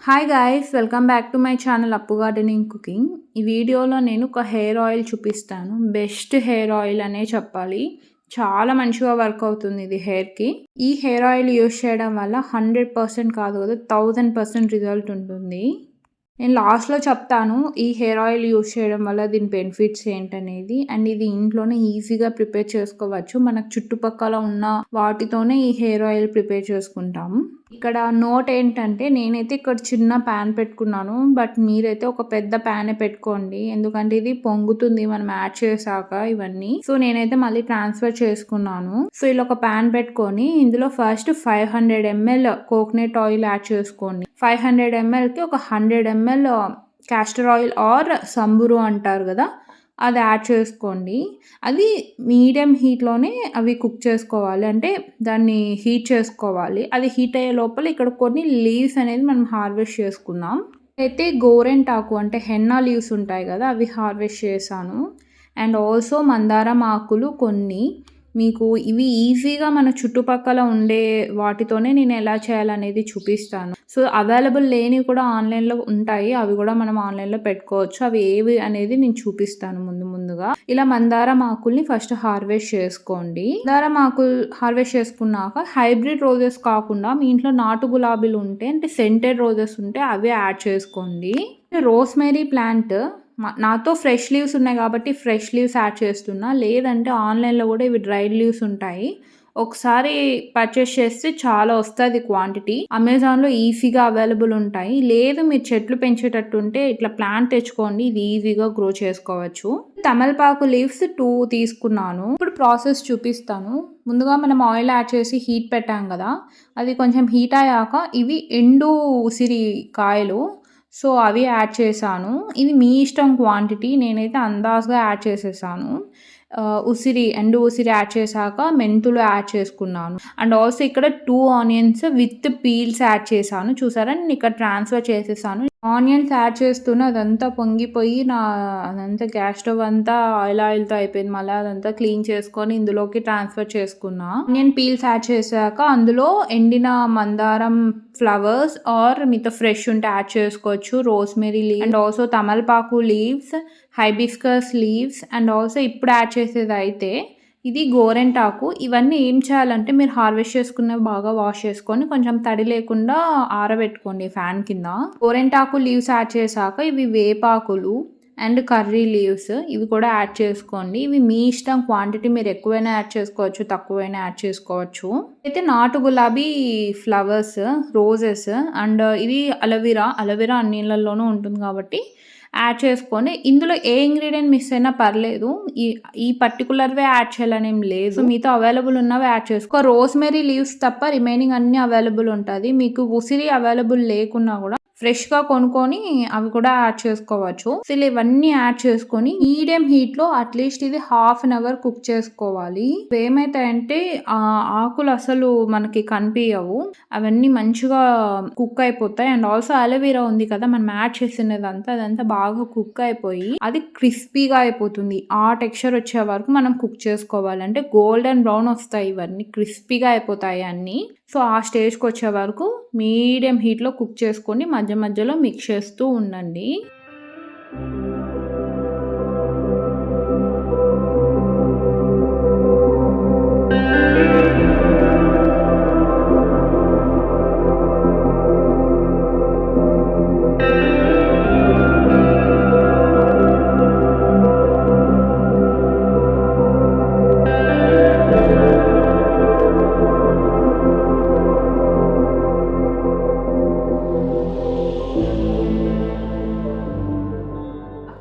Hi guys, welcome back to my channel అప్పు gardening cooking. ఈ వీడియోలో నేను ఒక హెయిర్ ఆయిల్ చూపిస్తాను. బెస్ట్ హెయిర్ ఆయిల్ అనే చెప్పాలి. చాలా మంచిగా వర్క్ అవుతుంది ఇది హెయిర్కి. ఈ హెయిర్ ఆయిల్ యూస్ చేయడం వల్ల 100% కాదు కదా, 1000% రిజల్ట్ ఉంటుంది. నేను లాస్ట్లో చెప్తాను ఈ హెయిర్ ఆయిల్ యూస్ చేయడం వల్ల దీని బెనిఫిట్స్ ఏంటనేది. అండ్ ఇది ఇంట్లోనే ఈజీగా ప్రిపేర్ చేసుకోవచ్చు. మనకు చుట్టుపక్కల ఉన్న వాటితోనే ఈ హెయిర్ ఆయిల్ ప్రిపేర్ చేసుకుంటాము. ఇక్కడ నోట్ ఏంటంటే, నేనైతే ఇక్కడ చిన్న ప్యాన్ పెట్టుకున్నాను, బట్ మీరైతే ఒక పెద్ద ప్యానే పెట్టుకోండి. ఎందుకంటే ఇది పొంగుతుంది మనం యాడ్ చేశాక ఇవన్నీ. సో నేనైతే మళ్ళీ ట్రాన్స్ఫర్ చేసుకున్నాను. సో ఇలా ఒక ప్యాన్ పెట్టుకొని ఇందులో first 500 ml coconut oil add చేసుకోండి. 500 mlకి ఒక 100 ml క్యాస్టర్ ఆయిల్ ఆర్ సంబురు అంటారు కదా, అది యాడ్ చేసుకోండి. అది మీడియం హీట్లోనే అవి కుక్ చేసుకోవాలి, అంటే దాన్ని హీట్ చేసుకోవాలి. అది హీట్ అయ్యే లోపల ఇక్కడ కొన్ని లీవ్స్ అనేది మనం హార్వెస్ట్ చేసుకుందాం. అయితే గోరెంటాకు అంటే హెన్నా లీవ్స్ ఉంటాయి కదా, అవి హార్వెస్ట్ చేశాను. అండ్ ఆల్సో మందారం ఆకులు కొన్ని. మీకు ఇవి ఈజీగా మన చుట్టుపక్కల ఉండే వాటితోనే నేను ఎలా చేయాలనేది చూపిస్తాను. సో అవైలబుల్ లేనివి కూడా ఆన్లైన్లో ఉంటాయి, అవి కూడా మనం ఆన్లైన్లో పెట్టుకోవచ్చు. అవి ఏవి అనేది నేను చూపిస్తాను ముందుగా. ఇలా మందారం ఆకుల్ని ఫస్ట్ హార్వెస్ట్ చేసుకోండి. మందారం ఆకులు హార్వెస్ట్ చేసుకున్నాక హైబ్రిడ్ రోజెస్ కాకుండా మీ ఇంట్లో నాటు గులాబీలు ఉంటే, అంటే సెంటెడ్ రోజెస్ ఉంటే అవి యాడ్ చేసుకోండి. రోస్మేరీ ప్లాంట్ నాతో ఫ్రెష్ లీవ్స్ ఉన్నాయి కాబట్టి ఫ్రెష్ లీవ్స్ యాడ్ చేస్తున్నా. లేదంటే ఆన్లైన్లో కూడా ఇవి డ్రైడ్ లీవ్స్ ఉంటాయి. ఒకసారి పర్చేస్ చేస్తే చాలా వస్తుంది క్వాంటిటీ. అమెజాన్లో ఈజీగా అవైలబుల్ ఉంటాయి. లేదు మీరు చెట్లు పెంచేటట్టు ఉంటే ఇట్లా ప్లాంట్ తెచ్చుకోండి, ఇది ఈజీగా గ్రో చేసుకోవచ్చు. తమలపాకు లీవ్స్ 2 తీసుకున్నాను. ఇప్పుడు ప్రాసెస్ చూపిస్తాను. ముందుగా మనం ఆయిల్ యాడ్ చేసి హీట్ పెట్టాం కదా, అది కొంచెం హీట్ అయ్యాక ఇవి ఎండు ఉసిరి కాయలు, సో అవి యాడ్ చేశాను. ఇది మీ ఇష్టం క్వాంటిటీ, నేనైతే అందాజుగా యాడ్ చేసేసాను. ఎండు ఉసిరి యాడ్ చేశాక మెంతులు యాడ్ చేసుకున్నాను. అండ్ ఆల్సో ఇక్కడ 2 ఆనియన్స్ విత్ పీల్స్ యాడ్ చేశాను. చూసారా, నేను ఇక్కడ ట్రాన్స్ఫర్ చేసేసాను. ఆనియన్స్ యాడ్ చేస్తూనే అదంతా పొంగిపోయి అదంతా గ్యాస్ స్టవ్ అంతా ఆయిల్తో అయిపోయింది. మళ్ళీ అదంతా క్లీన్ చేసుకొని ఇందులోకి ట్రాన్స్ఫర్ చేసుకున్నా. ఆనియన్ పీల్స్ యాడ్ చేశాక అందులో ఎండిన మందారం ఫ్లవర్స్ ఆర్ మీతో ఫ్రెష్ ఉంటే యాడ్ చేసుకోవచ్చు. రోస్మెరీ లీవ్స్ అండ్ ఆల్సో తమలపాకు leaves, hibiscus leaves and also ఇప్పుడు యాడ్ చేసేది అయితే ఇది గోరెంటాకు. ఇవన్నీ ఏం చేయాలంటే, మీరు హార్వెస్ట్ చేసుకున్నవి బాగా వాష్ చేసుకొని కొంచెం తడి లేకుండా ఆరబెట్టుకోండి ఫ్యాన్ కింద. గోరెంటాకు లీవ్స్ యాడ్ చేశాక ఇవి వేపాకులు అండ్ కర్రీ లీవ్స్, ఇవి కూడా యాడ్ చేసుకోండి. ఇవి మీ ఇష్టం క్వాంటిటీ, మీరు ఎక్కువైనా యాడ్ చేసుకోవచ్చు, తక్కువైనా యాడ్ చేసుకోవచ్చు. అయితే నాటు గులాబీ ఫ్లవర్స్, రోజెస్ అండ్ ఇది అలోవెరా అన్నిళ్ళల్లోనూ ఉంటుంది కాబట్టి యాడ్ చేసుకొని, ఇందులో ఏ ఇంగ్రీడియంట్ మిస్ అయినా పర్లేదు, ఈ పర్టికులర్వే యాడ్ చేయాలని ఏం లేదు. సో మీతో అవైలబుల్ ఉన్నవి యాడ్ చేసుకో. రోస్మెరీ లీవ్స్ తప్ప రిమైనింగ్ అన్ని అవైలబుల్ ఉంటుంది. మీకు ఉసిరి అవైలబుల్ లేకున్నా కూడా ఫ్రెష్గా కొనుక్కొని అవి కూడా యాడ్ చేసుకోవచ్చు. సో ఇవన్నీ యాడ్ చేసుకొని మీడియం హీట్లో అట్లీస్ట్ ఇది 1/2 hour కుక్ చేసుకోవాలి. ఏమైతాయంటే ఆకులు అసలు మనకి కనిపించవు, అవన్నీ మంచిగా కుక్ అయిపోతాయి. అండ్ ఆల్సో అలోవెరా ఉంది కదా మనం యాడ్ చేసినదంతా, అదంతా బాగా కుక్ అయిపోయి అది క్రిస్పీగా అయిపోతుంది. ఆ టెక్స్చర్ వచ్చే వరకు మనం కుక్ చేసుకోవాలి. అంటే గోల్డెన్ బ్రౌన్ వస్తాయి, ఇవన్నీ క్రిస్పీగా అయిపోతాయి అన్నీ. సో ఆ స్టేజ్కి వచ్చే వరకు మీడియం హీట్లో కుక్ చేసుకొని మధ్యలో మిక్స్ చేస్తూ ఉండండి.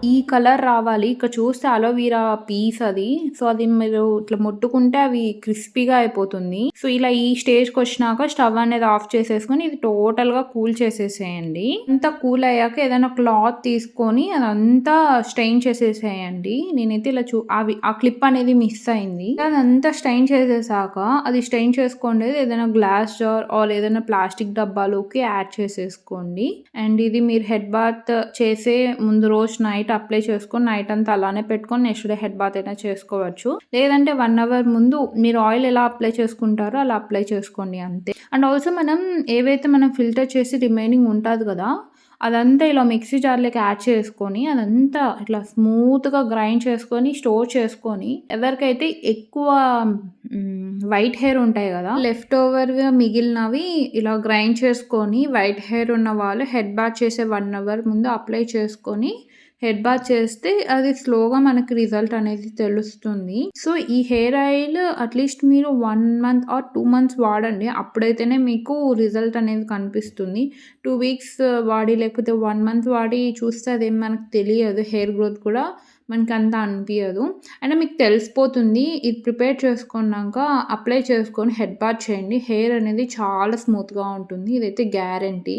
ఈ కలర్ రావాలి. ఇక్కడ చూస్తే అలోవెరా పీస్ అది. సో అది మీరు ఇట్లా ముట్టుకుంటే అవి క్రిస్పీగా అయిపోతుంది. సో ఇలా ఈ స్టేజ్కి వచ్చినాక స్టవ్ అనేది ఆఫ్ చేసేసుకొని ఇది టోటల్గా కూల్ చేసేసేయండి. అంతా కూల్ అయ్యాక ఏదైనా క్లాత్ తీసుకొని అదంతా స్ట్రెయిన్ చేసేసేయండి. నేనైతే ఇలా ఆ క్లిప్ అనేది మిస్ అయింది. అదంతా స్ట్రెయిన్ చేసేసాక అది స్ట్రెయిన్ చేసుకోండి, ఏదైనా గ్లాస్ జార్ ఆర్ ఏదైనా ప్లాస్టిక్ డబ్బాలోకి యాడ్ చేసేసుకోండి. అండ్ ఇది మీరు హెడ్ బాత్ చేసే ముందు రోజు నైట్ అప్లై అప్లై చేసుకొని నైట్ అంతా అలానే పెట్టుకొని నెక్స్ట్ డే హెడ్ బాత్ అయినా చేసుకోవచ్చు. లేదంటే 1 అవర్ ముందు మీరు ఆయిల్ ఎలా అప్లై చేసుకుంటారో అలా అప్లై చేసుకోండి అంతే. అండ్ ఆల్సో మనం ఏవైతే మనం ఫిల్టర్ చేసి రిమైనింగ్ ఉంటుంది కదా, అదంతా ఇలా మిక్సీ జార్‌లోకి యాడ్ చేసుకొని, అదంతా ఇట్లా స్మూత్‌గా గ్రైండ్ చేసుకొని, స్టోర్ చేసుకొని, ఎవరికైతే ఎక్కువ వైట్ హెయిర్ ఉంటాయి గదా, లెఫ్ట్ ఓవర్‌గా మిగిలినవి ఇలా గ్రైండ్ చేసుకొని, వైట్ హెయిర్ ఉన్న వాళ్ళు హెడ్ బాత్ చేసే 1 అవర్ ముందు అప్లై చేసుకొని, హెడ్ బాత్ చేస్తే అది స్లోగా మనకి రిజల్ట్ అనేది తెలుస్తుంది. సో, ఈ హెయిర్ ఆయిల్ అట్‌లీస్ట్ మీరు 1 మంత్ ఆర్ 2 మంత్స్ వాడండి. అప్పుడైతేనే మీకు రిజల్ట్ అనేది కనిపిస్తుంది. 2 వీక్స్ వాడి లేకపోతే 1 మంత్ వాడి చూస్తే అదేం మనకు తెలియదు. హెయిర్ గ్రోత్ కూడా మనకంత అనిపియదు. అయినా మీకు తెలిసిపోతుంది. ఇది ప్రిపేర్ చేసుకున్నాక అప్లై చేసుకొని హెడ్ బాత్ చేయండి. హెయిర్ అనేది చాలా స్మూత్‌గా ఉంటుంది. ఇదైతే గ్యారంటీ.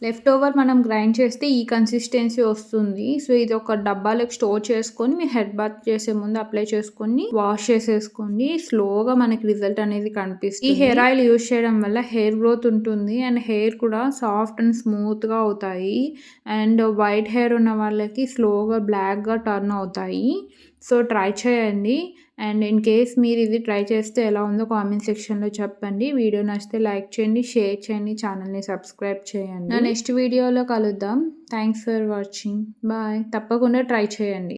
లెఫ్ట్ ఓవర్ మనం గ్రైండ్ చేస్తే ఈ కన్సిస్టెన్సీ వస్తుంది. సో, ఇది ఒక డబ్బాలోకి స్టోర్ చేసుకొని మీరు హెడ్ బాత్ చేసే ముందు అప్లై చేసుకొని వాష్ చేసేసుకోండి. స్లోగా మనకి రిజల్ట్ అనేది కనిపిస్తుంది. ఈ హెయిర్ ఆయిల్ యూజ్ చేయడం వల్ల హెయిర్ గ్రోత్ ఉంటుంది అండ్ హెయిర్ కూడా సాఫ్ట్ అండ్ స్మూత్‌గా అవుతాయి. అండ్ వైట్ హెయిర్ ఉన్న వాళ్ళకి స్లోగా బ్లాక్‌గా టర్న్ అవుతాయి. సో, ట్రై చేయండి. అండ్ ఇన్ కేస్ మీరు ఇది ట్రై చేస్తే ఎలా ఉందో కామెంట్ సెక్షన్‌లో చెప్పండి. వీడియో నచ్చితే లైక్ చేయండి, షేర్ చేయండి, ఛానల్‌ని సబ్స్క్రైబ్ చేయండి. నెక్స్ట్ వీడియోలో కలుద్దాం. Thanks for watching. బాయ్. తప్పకుండా ట్రై చేయండి.